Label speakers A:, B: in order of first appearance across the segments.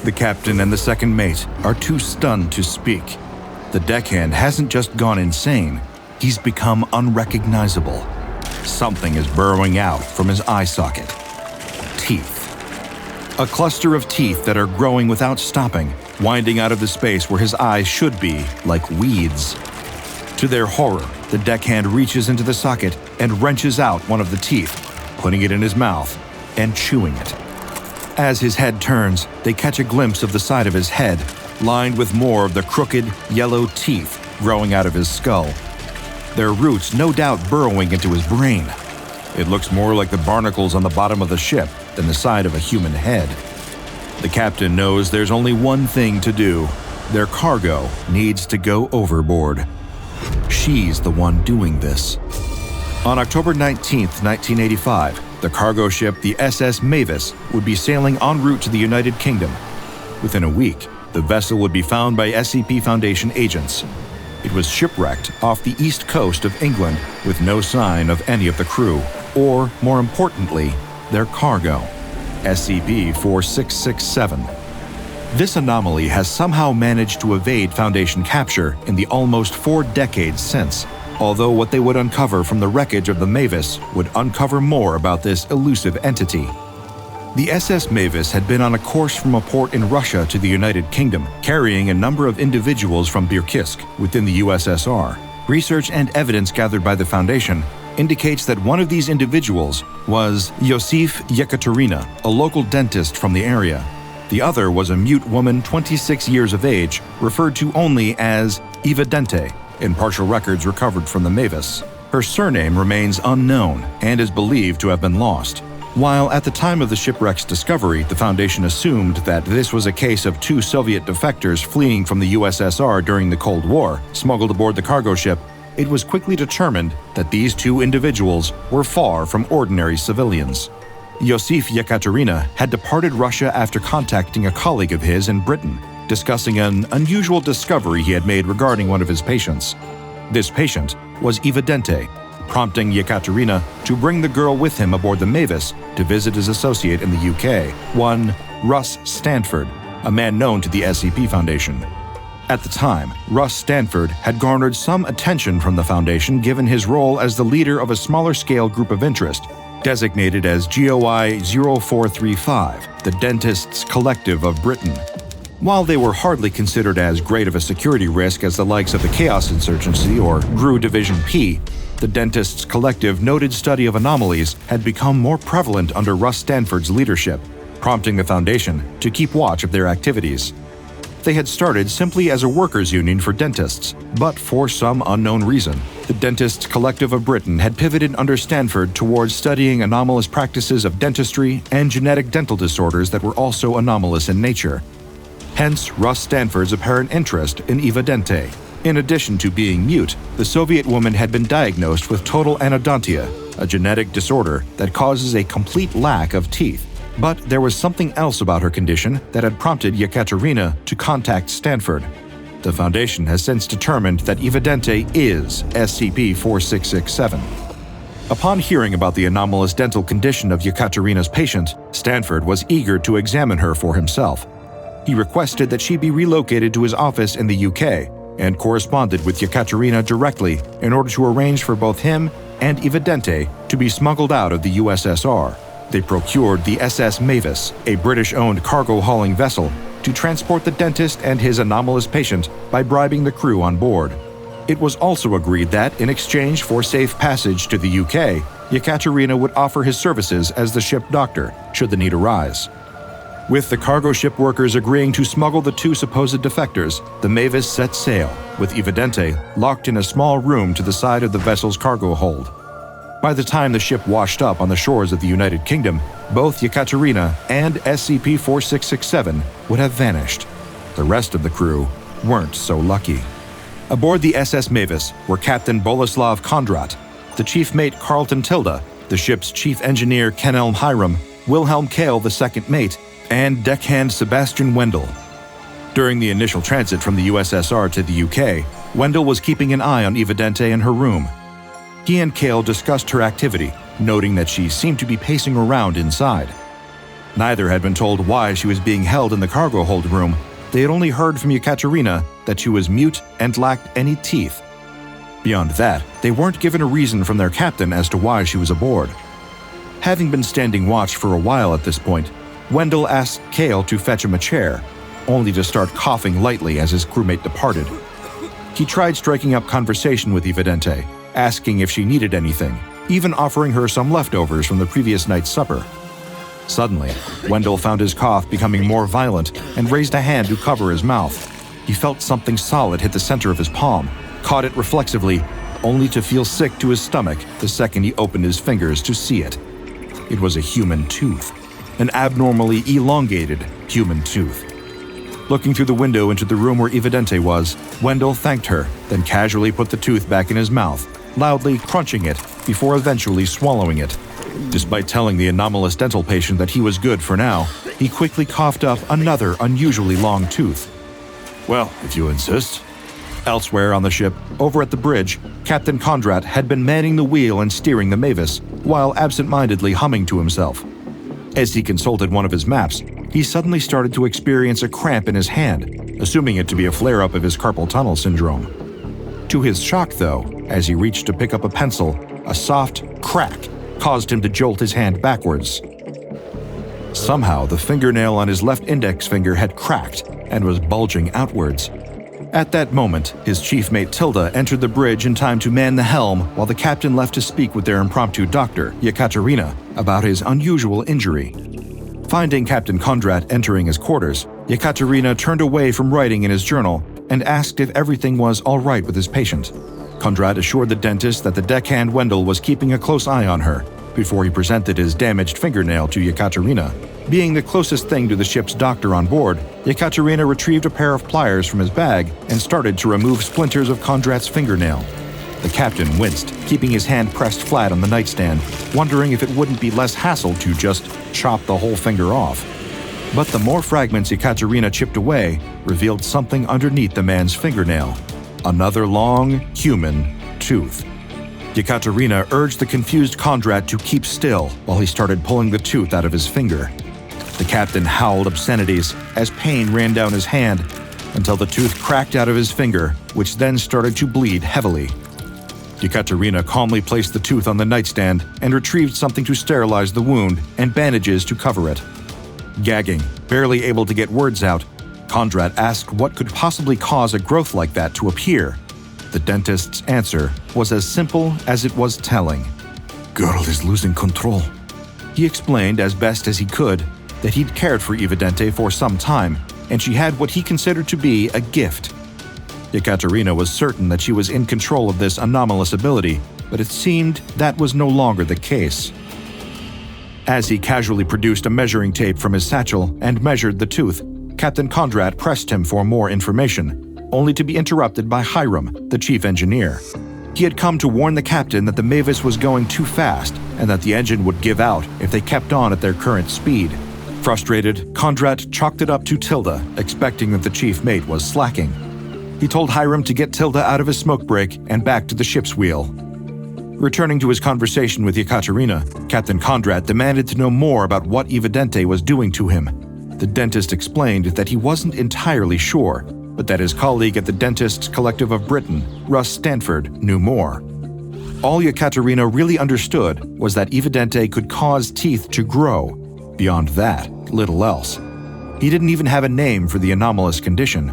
A: The captain and the second mate are too stunned to speak. The deckhand hasn't just gone insane, he's become unrecognizable. Something is burrowing out from his eye socket. Teeth. A cluster of teeth that are growing without stopping, winding out of the space where his eyes should be, like weeds. To their horror, the deckhand reaches into the socket and wrenches out one of the teeth, putting it in his mouth and chewing it. As his head turns, they catch a glimpse of the side of his head, lined with more of the crooked, yellow teeth growing out of his skull. Their roots no doubt burrowing into his brain. It looks more like the barnacles on the bottom of the ship than the side of a human head. The captain knows there's only one thing to do. Their cargo needs to go overboard. She's the one doing this. On October 19, 1985, the cargo ship, the SS Mavis, would be sailing en route to the United Kingdom. Within a week, the vessel would be found by SCP Foundation agents. It was shipwrecked off the east coast of England with no sign of any of the crew, or, more importantly, their cargo, SCP-4667. This anomaly has somehow managed to evade Foundation capture in the almost 4 decades since, although what they would uncover from the wreckage of the Mavis would uncover more about this elusive entity. The SS Mavis had been on a course from a port in Russia to the United Kingdom, carrying a number of individuals from Irkutsk within the USSR. Research and evidence gathered by the Foundation indicates that one of these individuals was Yosif Yekaterina, a local dentist from the area. The other was a mute woman 26 years of age, referred to only as Evidente in partial records recovered from the Mavis. Her surname remains unknown and is believed to have been lost. While at the time of the shipwreck's discovery, the Foundation assumed that this was a case of 2 Soviet defectors fleeing from the USSR during the Cold War, smuggled aboard the cargo ship, it was quickly determined that these 2 individuals were far from ordinary civilians. Yosif Yekaterina had departed Russia after contacting a colleague of his in Britain, discussing an unusual discovery he had made regarding one of his patients. This patient was Evidente, prompting Yekaterina to bring the girl with him aboard the Mavis to visit his associate in the UK, one Russ Stanford, a man known to the SCP Foundation. At the time, Russ Stanford had garnered some attention from the Foundation given his role as the leader of a smaller-scale group of interest, designated as GOI 0435, the Dentists Collective of Britain. While they were hardly considered as great of a security risk as the likes of the Chaos Insurgency or GRU Division P, the Dentists Collective noted study of anomalies had become more prevalent under Russ Stanford's leadership, prompting the Foundation to keep watch of their activities. They had started simply as a workers' union for dentists, but for some unknown reason, the Dentists Collective of Britain had pivoted under Stanford towards studying anomalous practices of dentistry and genetic dental disorders that were also anomalous in nature. Hence, Russ Stanford's apparent interest in Evidente. In addition to being mute, the Soviet woman had been diagnosed with total anodontia, a genetic disorder that causes a complete lack of teeth. But there was something else about her condition that had prompted Yekaterina to contact Stanford. The Foundation has since determined that Evidente is SCP-4667. Upon hearing about the anomalous dental condition of Yekaterina's patient, Stanford was eager to examine her for himself. He requested that she be relocated to his office in the UK and corresponded with Yekaterina directly in order to arrange for both him and Evidente to be smuggled out of the USSR. They procured the SS Mavis, a British-owned cargo-hauling vessel, to transport the dentist and his anomalous patient by bribing the crew on board. It was also agreed that, in exchange for safe passage to the UK, Yekaterina would offer his services as the ship doctor, should the need arise. With the cargo ship workers agreeing to smuggle the 2 supposed defectors, the Mavis set sail, with Evidente locked in a small room to the side of the vessel's cargo hold. By the time the ship washed up on the shores of the United Kingdom, both Yekaterina and SCP-4667 would have vanished. The rest of the crew weren't so lucky. Aboard the SS Mavis were Captain Boleslav Kondrat, the chief mate Carlton Tilda, the ship's chief engineer Kenelm Hiram, Wilhelm Kale the second mate, and deckhand Sebastian Wendell. During the initial transit from the USSR to the UK, Wendell was keeping an eye on Evidente in her room. He and Kale discussed her activity, noting that she seemed to be pacing around inside. Neither had been told why she was being held in the cargo hold room. They had only heard from Yekaterina that she was mute and lacked any teeth. Beyond that, they weren't given a reason from their captain as to why she was aboard. Having been standing watch for a while at this point, Wendell asked Kale to fetch him a chair, only to start coughing lightly as his crewmate departed. He tried striking up conversation with Evidente, asking if she needed anything, even offering her some leftovers from the previous night's supper. Suddenly, Wendell found his cough becoming more violent and raised a hand to cover his mouth. He felt something solid hit the center of his palm, caught it reflexively, only to feel sick to his stomach the second he opened his fingers to see it. It was a human tooth, an abnormally elongated human tooth. Looking through the window into the room where Evidente was, Wendell thanked her, then casually put the tooth back in his mouth, loudly crunching it before eventually swallowing it. Despite telling the anomalous dental patient that he was good for now, he quickly coughed up another unusually long tooth. "Well, if you insist." Elsewhere on the ship, over at the bridge, Captain Kondrat had been manning the wheel and steering the Mavis, while absent-mindedly humming to himself. As he consulted one of his maps, he suddenly started to experience a cramp in his hand, assuming it to be a flare-up of his carpal tunnel syndrome. To his shock, though, as he reached to pick up a pencil, a soft crack caused him to jolt his hand backwards. Somehow, the fingernail on his left index finger had cracked and was bulging outwards. At that moment, his chief mate Tilda entered the bridge in time to man the helm while the captain left to speak with their impromptu doctor, Yekaterina, about his unusual injury. Finding Captain Kondrat entering his quarters, Yekaterina turned away from writing in his journal and asked if everything was all right with his patient. Kondrat assured the dentist that the deckhand Wendell was keeping a close eye on her before he presented his damaged fingernail to Yekaterina. Being the closest thing to the ship's doctor on board, Yekaterina retrieved a pair of pliers from his bag and started to remove splinters of Kondrat's fingernail. The captain winced, keeping his hand pressed flat on the nightstand, wondering if it wouldn't be less hassle to just chop the whole finger off. But the more fragments Yekaterina chipped away revealed something underneath the man's fingernail. Another long, human tooth. Yekaterina urged the confused Kondrat to keep still while he started pulling the tooth out of his finger. The captain howled obscenities as pain ran down his hand until the tooth cracked out of his finger, which then started to bleed heavily. Yekaterina calmly placed the tooth on the nightstand and retrieved something to sterilize the wound and bandages to cover it. Gagging, barely able to get words out, Kondrat asked what could possibly cause a growth like that to appear. The dentist's answer was as simple as it was telling. "Girl is losing control." He explained as best as he could that he'd cared for Evidente for some time, and she had what he considered to be a gift. Yekaterina was certain that she was in control of this anomalous ability, but it seemed that was no longer the case. As he casually produced a measuring tape from his satchel and measured the tooth, Captain Kondrat pressed him for more information, only to be interrupted by Hiram, the chief engineer. He had come to warn the captain that the Mavis was going too fast and that the engine would give out if they kept on at their current speed. Frustrated, Kondrat chalked it up to Tilda, expecting that the chief mate was slacking. He told Hiram to get Tilda out of his smoke break and back to the ship's wheel. Returning to his conversation with Yekaterina, Captain Kondrat demanded to know more about what Evidente was doing to him. The dentist explained that he wasn't entirely sure, but that his colleague at the Dentists Collective of Britain, Russ Stanford, knew more. All Yekaterina really understood was that Evidente could cause teeth to grow. Beyond that, little else. He didn't even have a name for the anomalous condition.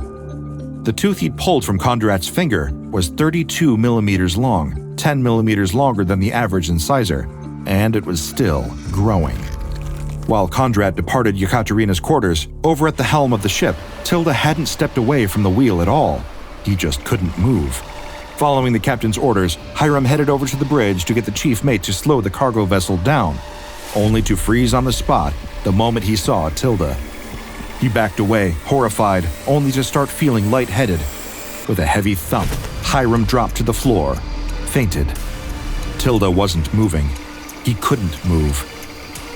A: The tooth he'd pulled from Kondrat's finger was 32 millimeters long, 10 millimeters longer than the average incisor, and it was still growing. While Kondrat departed Yekaterina's quarters, over at the helm of the ship, Tilda hadn't stepped away from the wheel at all. He just couldn't move. Following the captain's orders, Hiram headed over to the bridge to get the chief mate to slow the cargo vessel down, only to freeze on the spot the moment he saw Tilda. He backed away, horrified, only to start feeling lightheaded. With a heavy thump, Hiram dropped to the floor, fainted. Tilda wasn't moving. He couldn't move.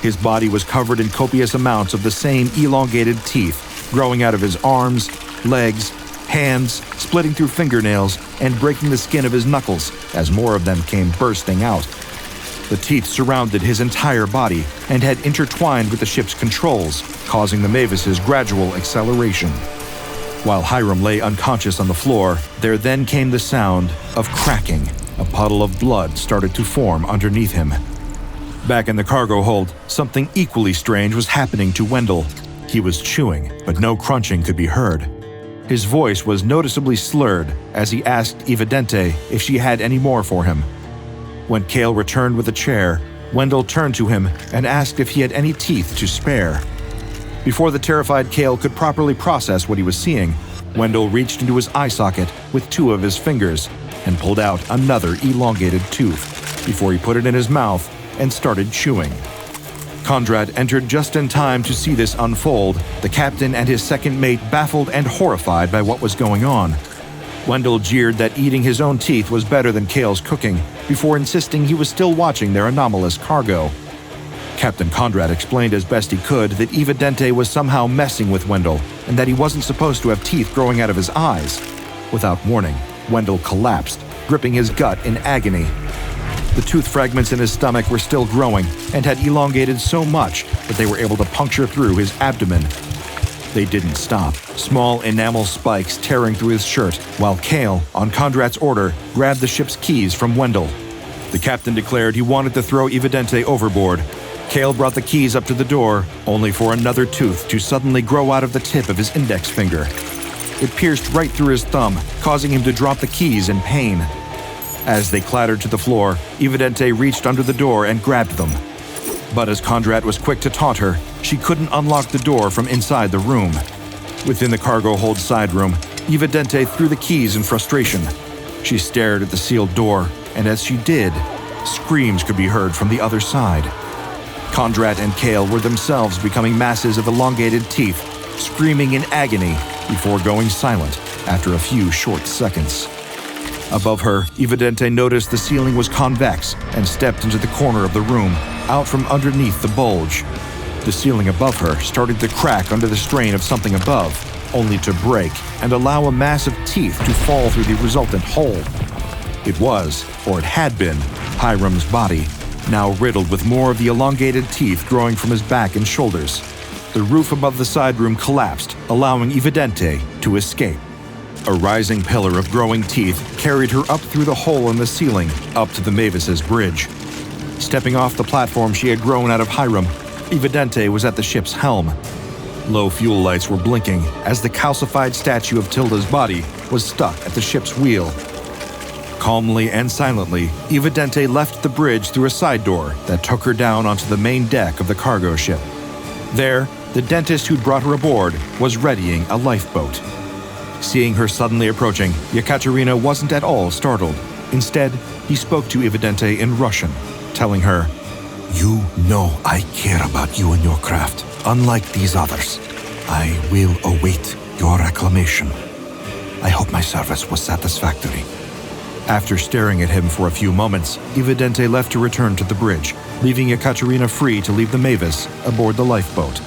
A: His body was covered in copious amounts of the same elongated teeth, growing out of his arms, legs, hands, splitting through fingernails, and breaking the skin of his knuckles as more of them came bursting out. The teeth surrounded his entire body and had intertwined with the ship's controls, causing the Mavis's gradual acceleration. While Hiram lay unconscious on the floor, there then came the sound of cracking. A puddle of blood started to form underneath him. Back in the cargo hold, something equally strange was happening to Wendell. He was chewing, but no crunching could be heard. His voice was noticeably slurred as he asked Evidente if she had any more for him. When Cale returned with a chair, Wendell turned to him and asked if he had any teeth to spare. Before the terrified Cale could properly process what he was seeing, Wendell reached into his eye socket with 2 of his fingers and pulled out another elongated tooth before he put it in his mouth and started chewing. Conrad entered just in time to see this unfold, the captain and his second mate baffled and horrified by what was going on. Wendell jeered that eating his own teeth was better than Cale's cooking, before insisting he was still watching their anomalous cargo. Captain Conrad explained as best he could that Evidente was somehow messing with Wendell and that he wasn't supposed to have teeth growing out of his eyes. Without warning, Wendell collapsed, gripping his gut in agony. The tooth fragments in his stomach were still growing and had elongated so much that they were able to puncture through his abdomen. They didn't stop, small enamel spikes tearing through his shirt, while Cale, on Conrad's order, grabbed the ship's keys from Wendell. The captain declared he wanted to throw Evidente overboard. Cale brought the keys up to the door, only for another tooth to suddenly grow out of the tip of his index finger. It pierced right through his thumb, causing him to drop the keys in pain. As they clattered to the floor, Evidente reached under the door and grabbed them. But as Conrad was quick to taunt her, she couldn't unlock the door from inside the room. Within the cargo hold side room, Evidente threw the keys in frustration. She stared at the sealed door, and as she did, screams could be heard from the other side. Conrad and Cale were themselves becoming masses of elongated teeth, screaming in agony before going silent after a few short seconds. Above her, Evidente noticed the ceiling was convex and stepped into the corner of the room, out from underneath the bulge. The ceiling above her started to crack under the strain of something above, only to break and allow a mass of teeth to fall through the resultant hole. It was, or it had been, Hiram's body, now riddled with more of the elongated teeth growing from his back and shoulders. The roof above the side room collapsed, allowing Evidente to escape. A rising pillar of growing teeth carried her up through the hole in the ceiling, up to the Mavis's bridge. Stepping off the platform she had grown out of Hiram, Evidente was at the ship's helm. Low fuel lights were blinking as the calcified statue of Tilda's body was stuck at the ship's wheel. Calmly and silently, Evidente left the bridge through a side door that took her down onto the main deck of the cargo ship. There, the dentist who'd brought her aboard was readying a lifeboat. Seeing her suddenly approaching, Yekaterina wasn't at all startled. Instead, he spoke to Evidente in Russian, telling her,
B: "You know I care about you and your craft, unlike these others. I will await your reclamation. I hope my service was satisfactory."
A: After staring at him for a few moments, Evidente left to return to the bridge, leaving Yekaterina free to leave the Mavis aboard the lifeboat.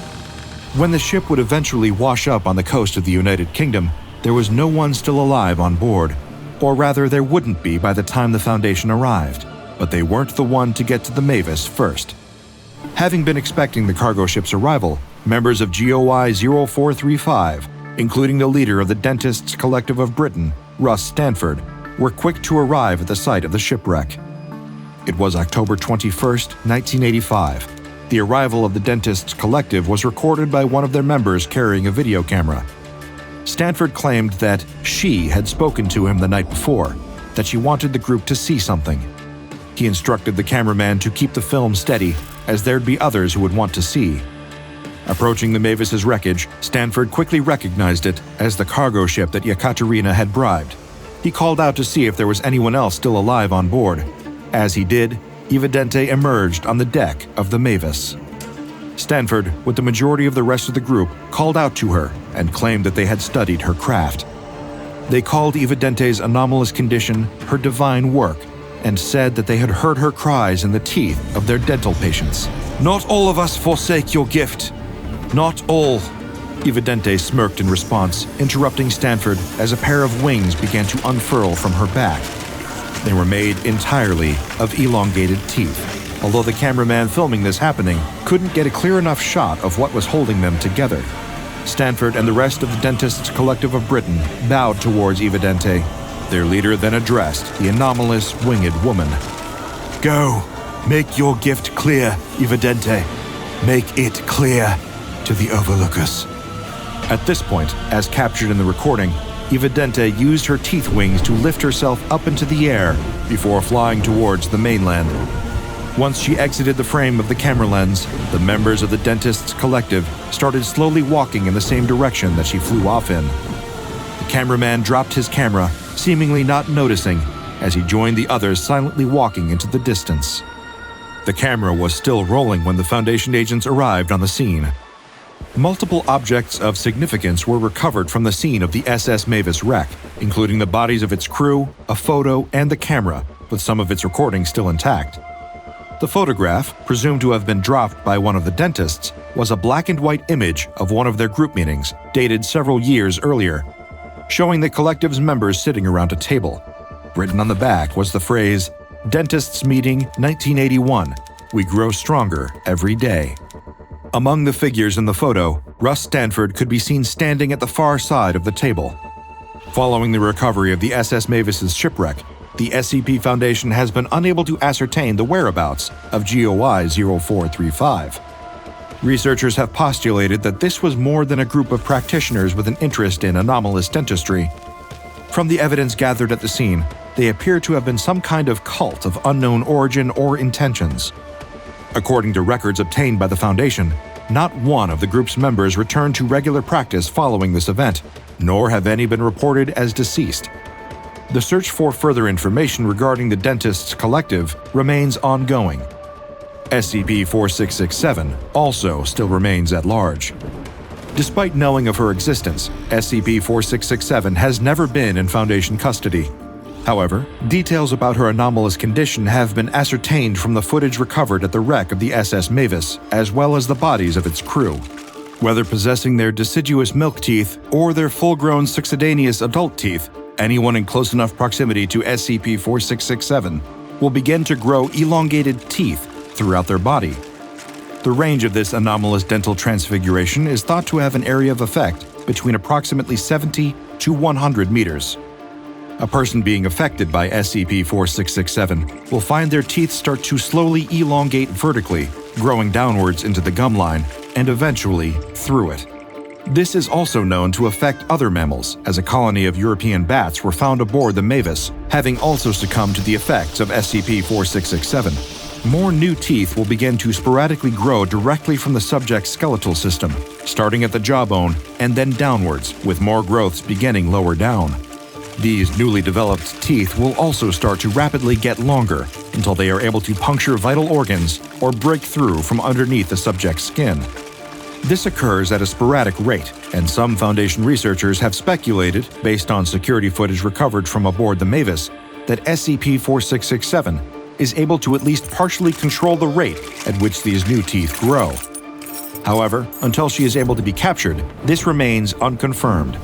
A: When the ship would eventually wash up on the coast of the United Kingdom, there was no one still alive on board. Or rather, there wouldn't be by the time the Foundation arrived, but they weren't the one to get to the Mavis first. Having been expecting the cargo ship's arrival, members of GOI 0435, including the leader of the Dentists Collective of Britain, Russ Stanford, were quick to arrive at the site of the shipwreck. It was October 21st, 1985. The arrival of the Dentists Collective was recorded by one of their members carrying a video camera. Stanford claimed that she had spoken to him the night before, that she wanted the group to see something. He instructed the cameraman to keep the film steady, as there'd be others who would want to see. Approaching the Mavis's wreckage, Stanford quickly recognized it as the cargo ship that Yekaterina had bribed. He called out to see if there was anyone else still alive on board. As he did, Evidente emerged on the deck of the Mavis. Stanford, with the majority of the rest of the group, called out to her and claimed that they had studied her craft. They called Evidente's anomalous condition her divine work and said that they had heard her cries in the teeth of their dental patients. "Not all of us forsake your gift. Not all." Evidente smirked in response, interrupting Stanford as a pair of wings began to unfurl from her back. They were made entirely of elongated teeth. although the cameraman filming this happening couldn't get a clear enough shot of what was holding them together. Stanford and the rest of the Dentists Collective of Britain bowed towards Evidente. Their leader then addressed the anomalous winged woman.
B: Go, make your gift clear, Evidente. Make it clear to the overlookers.
A: At this point, as captured in the recording, Evidente used her teeth wings to lift herself up into the air before flying towards the mainland. Once she exited the frame of the camera lens, the members of the Dentists Collective started slowly walking in the same direction that she flew off in. The cameraman dropped his camera, seemingly not noticing, as he joined the others silently walking into the distance. The camera was still rolling when the Foundation agents arrived on the scene. Multiple objects of significance were recovered from the scene of the SS Mavis wreck, including the bodies of its crew, a photo, and the camera, with some of its recordings still intact. The photograph, presumed to have been dropped by one of the dentists, was a black and white image of one of their group meetings, dated several years earlier, showing the collective's members sitting around a table. Written on the back was the phrase, "Dentists Meeting 1981, we grow stronger every day." Among the figures in the photo, Russ Stanford could be seen standing at the far side of the table. Following the recovery of the SS Mavis's shipwreck, the SCP Foundation has been unable to ascertain the whereabouts of GOI 0435. Researchers have postulated that this was more than a group of practitioners with an interest in anomalous dentistry. From the evidence gathered at the scene, they appear to have been some kind of cult of unknown origin or intentions. According to records obtained by the Foundation, not one of the group's members returned to regular practice following this event, nor have any been reported as deceased. The search for further information regarding the Dentists Collective remains ongoing. SCP-4667 also still remains at large. Despite knowing of her existence, SCP-4667 has never been in Foundation custody. However, details about her anomalous condition have been ascertained from the footage recovered at the wreck of the SS Mavis, as well as the bodies of its crew. Whether possessing their deciduous milk teeth or their full-grown succedaneous adult teeth, anyone in close enough proximity to SCP-4667 will begin to grow elongated teeth throughout their body. The range of this anomalous dental transfiguration is thought to have an area of effect between approximately 70 to 100 meters. A person being affected by SCP-4667 will find their teeth start to slowly elongate vertically, growing downwards into the gum line, and eventually through it. This is also known to affect other mammals, as a colony of European bats were found aboard the Mavis, having also succumbed to the effects of SCP-4667. More new teeth will begin to sporadically grow directly from the subject's skeletal system, starting at the jawbone and then downwards, with more growths beginning lower down. These newly developed teeth will also start to rapidly get longer until they are able to puncture vital organs or break through from underneath the subject's skin. This occurs at a sporadic rate, and some Foundation researchers have speculated, based on security footage recovered from aboard the Mavis, that SCP-4667 is able to at least partially control the rate at which these new teeth grow. However, until she is able to be captured, this remains unconfirmed.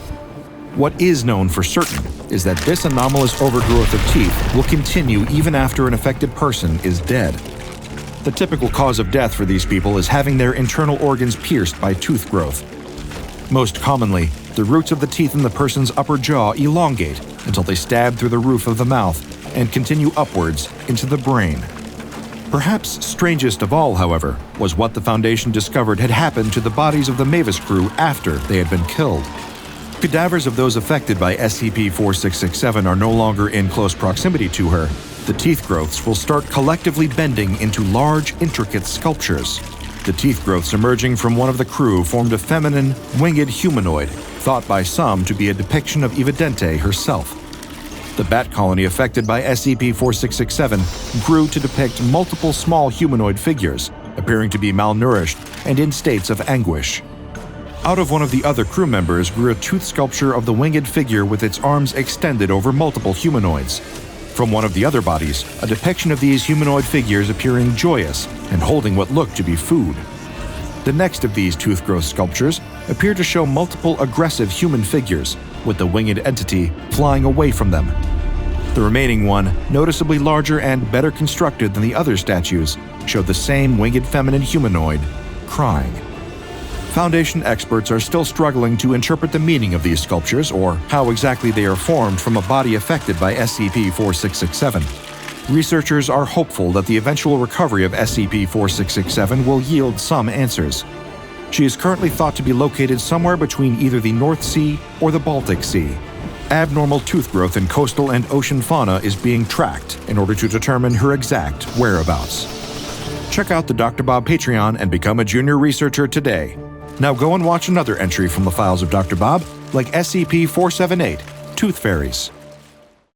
A: What is known for certain is that this anomalous overgrowth of teeth will continue even after an affected person is dead. The typical cause of death for these people is having their internal organs pierced by tooth growth. Most commonly, the roots of the teeth in the person's upper jaw elongate until they stab through the roof of the mouth and continue upwards into the brain. Perhaps strangest of all, however, was what the Foundation discovered had happened to the bodies of the Mavis crew after they had been killed. Cadavers of those affected by SCP-4667 are no longer in close proximity to her. The teeth growths will start collectively bending into large, intricate sculptures. The teeth growths emerging from one of the crew formed a feminine, winged humanoid, thought by some to be a depiction of Evidente herself. The bat colony affected by SCP-4667 grew to depict multiple small humanoid figures, appearing to be malnourished and in states of anguish. Out of one of the other crew members grew a tooth sculpture of the winged figure with its arms extended over multiple humanoids. From one of the other bodies, a depiction of these humanoid figures appearing joyous and holding what looked to be food. The next of these tooth growth sculptures appear to show multiple aggressive human figures, with the winged entity flying away from them. The remaining one, noticeably larger and better constructed than the other statues, showed the same winged feminine humanoid, crying. Foundation experts are still struggling to interpret the meaning of these sculptures or how exactly they are formed from a body affected by SCP-4667. Researchers are hopeful that the eventual recovery of SCP-4667 will yield some answers. She is currently thought to be located somewhere between either the North Sea or the Baltic Sea. Abnormal tooth growth in coastal and ocean fauna is being tracked in order to determine her exact whereabouts. Check out the DrBob Patreon and become a junior researcher today. Now go and watch another entry from the files of DrBob, like SCP-478, Tooth Fairies.